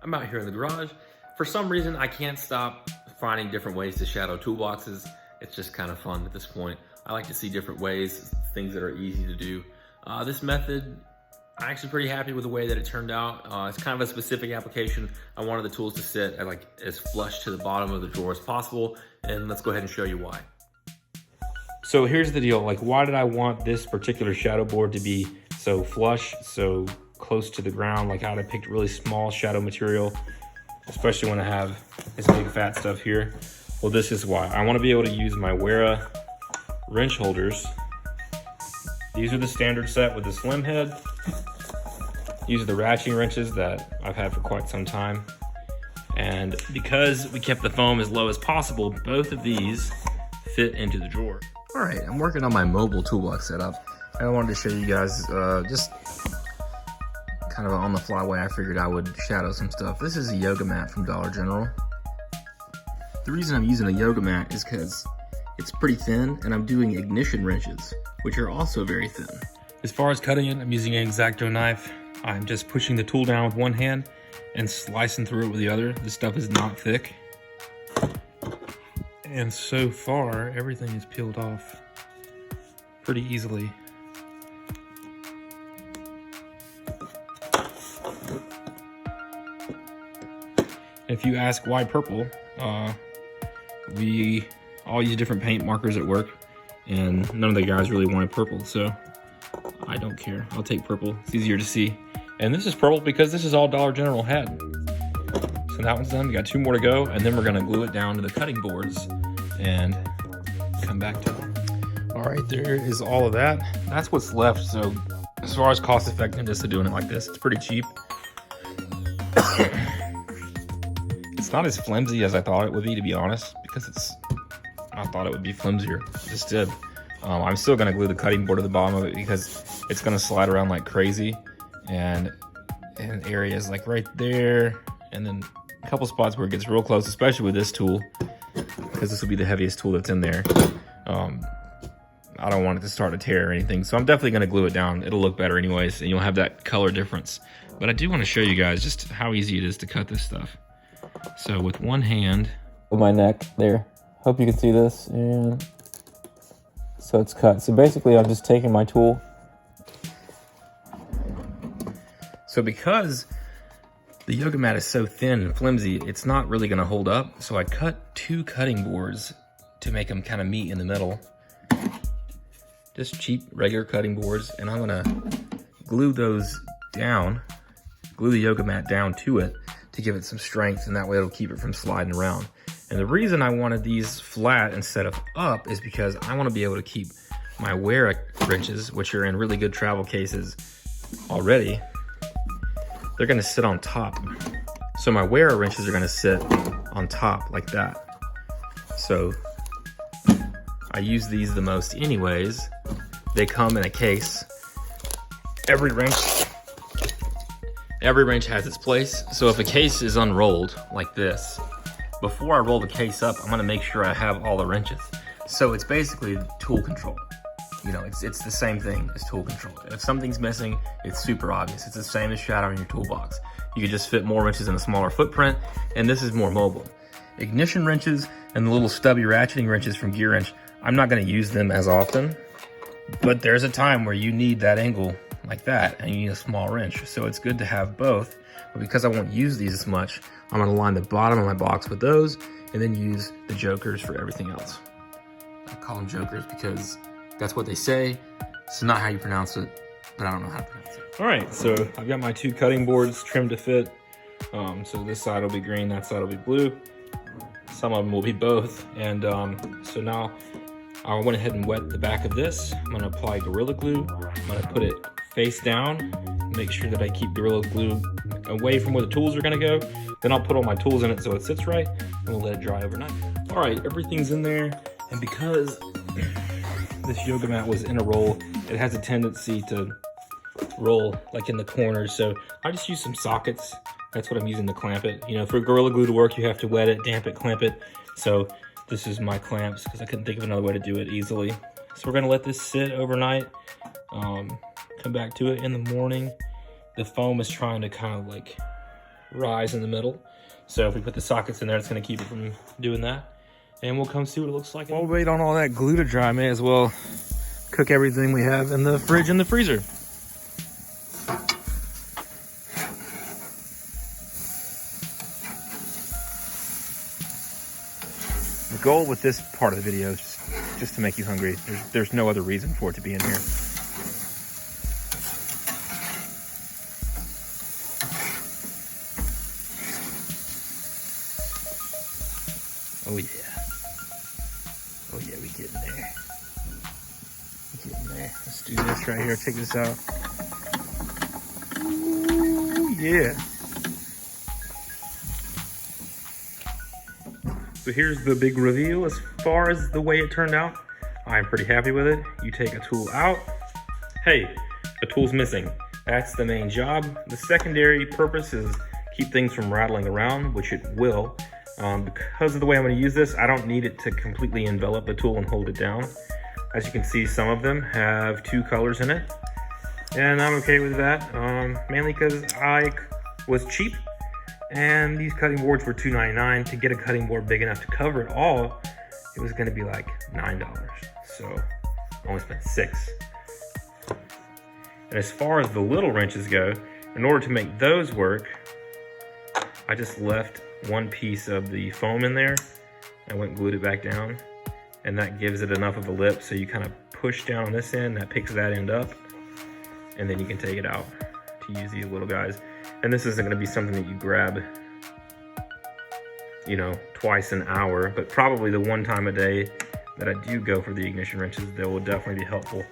I'm out here in the garage. For some reason, I can't stop finding different ways to shadow toolboxes. It's just kind of fun at this point. I like to see different ways, things that are easy to do. This method, I'm actually pretty happy with the way that it turned out. It's kind of a specific application. I wanted the tools to sit at like as flush to the bottom of the drawer as possible, and let's go ahead and show you why. So here's the deal, like why did I want this particular shadow board to be so flush, so close to the ground? Like I picked really small shadow material, especially when I have this big fat stuff here. Well, this is why. I want to be able to use my Wera wrench holders. These are the standard set with the slim head. These are the ratcheting wrenches that I've had for quite some time. And because we kept the foam as low as possible, both of these fit into the drawer. All right, I'm working on my mobile toolbox setup. I wanted to show you guys just kind of on the fly way I figured I would shadow some stuff. This is a yoga mat from Dollar General. The reason I'm using a yoga mat is because it's pretty thin and I'm doing ignition wrenches, which are also very thin. As far as cutting it, I'm using an X-Acto knife. I'm just pushing the tool down with one hand and slicing through it with the other. This stuff is not thick. And so far, everything is peeled off pretty easily. If you ask why purple, we all use different paint markers at work, and none of the guys really wanted purple, so I don't care. I'll take purple. It's easier to see. And this is purple because this is all Dollar General had. So that one's done. We got 2 more to go, and then we're gonna glue it down to the cutting boards and come back to it. All right, there is all of that. That's what's left. So as far as cost effectiveness of doing it like this, it's pretty cheap. It's not as flimsy as I thought it would be, to be honest, because I thought it would be flimsier. It just did. I'm still gonna glue the cutting board to the bottom of it because it's gonna slide around like crazy, and in areas like right there, and then a couple spots where it gets real close, especially with this tool, because this will be the heaviest tool that's in there. I don't want it to start to tear or anything, so I'm definitely gonna glue it down. It'll look better anyways, and you'll have that color difference. But I do want to show you guys just how easy it is to cut this stuff. So with one hand, with my neck there, hope you can see this, and so it's cut. So basically I'm just taking my tool. So because the yoga mat is so thin and flimsy, it's not really gonna hold up. So I cut 2 cutting boards to make them kind of meet in the middle. Just cheap, regular cutting boards. And I'm gonna glue those down, glue the yoga mat down to it to give it some strength, and that way it'll keep it from sliding around. And the reason I wanted these flat instead of up is because I wanna be able to keep my Wera wrenches, which are in really good travel cases already, they're gonna sit on top. So my Wera wrenches are gonna sit on top like that. So I use these the most anyways. They come in a case. Every wrench has its place. So if a case is unrolled like this, before I roll the case up, I'm gonna make sure I have all the wrenches. So it's basically tool control. You know, it's the same thing as tool control. If something's missing, it's super obvious. It's the same as shadowing your toolbox. You can just fit more wrenches in a smaller footprint, and this is more mobile. Ignition wrenches and the little stubby ratcheting wrenches from Gear Wrench, I'm not gonna use them as often, but there's a time where you need that angle like that, and you need a small wrench. So it's good to have both, but because I won't use these as much, I'm gonna line the bottom of my box with those, and then use the jokers for everything else. I call them jokers because that's what they say. It's not how you pronounce it, but I don't know how to pronounce it. All right, so I've got my 2 cutting boards trimmed to fit. So this side will be green, that side will be blue. Some of them will be both. And so now I went ahead and wet the back of this. I'm gonna apply Gorilla Glue. I'm gonna put it face down, make sure that I keep Gorilla Glue away from where the tools are gonna go. Then I'll put all my tools in it so it sits right, and we'll let it dry overnight. All right, everything's in there. And because this yoga mat was in a roll, it has a tendency to roll like in the corners. So I just use some sockets. That's what I'm using to clamp it. You know, for Gorilla Glue to work, you have to wet it, damp it, clamp it. So this is my clamps because I couldn't think of another way to do it easily. So we're gonna let this sit overnight. Come back to it in the morning. The foam is trying to kind of like rise in the middle. So if we put the sockets in there, it's gonna keep it from doing that. And we'll come see what it looks like. While we wait on all that glue to dry, may as well cook everything we have in the fridge and the freezer. The goal with this part of the video is just to make you hungry. There's no other reason for it to be in here. Oh yeah. Oh yeah, we getting there. We getting there. Let's do this right here. Check this out. Ooh, yeah. So here's the big reveal. As far as the way it turned out, I'm pretty happy with it. You take a tool out. Hey, a tool's missing. That's the main job. The secondary purpose is keep things from rattling around, which it will. Because of the way I'm going to use this, I don't need it to completely envelop the tool and hold it down. As you can see, some of them have 2 colors in it, and I'm okay with that, mainly because I was cheap, and these cutting boards were $2.99. To get a cutting board big enough to cover it all, it was going to be like $9, so I only spent $6. And as far as the little wrenches go, in order to make those work, I just left one piece of the foam in there. I went and glued it back down, and that gives it enough of a lip so you kind of push down on this end, that picks that end up, and then you can take it out to use these little guys. And this isn't going to be something that you grab, you know, twice an hour, but probably the one time a day that I do go for the ignition wrenches, they will definitely be helpful.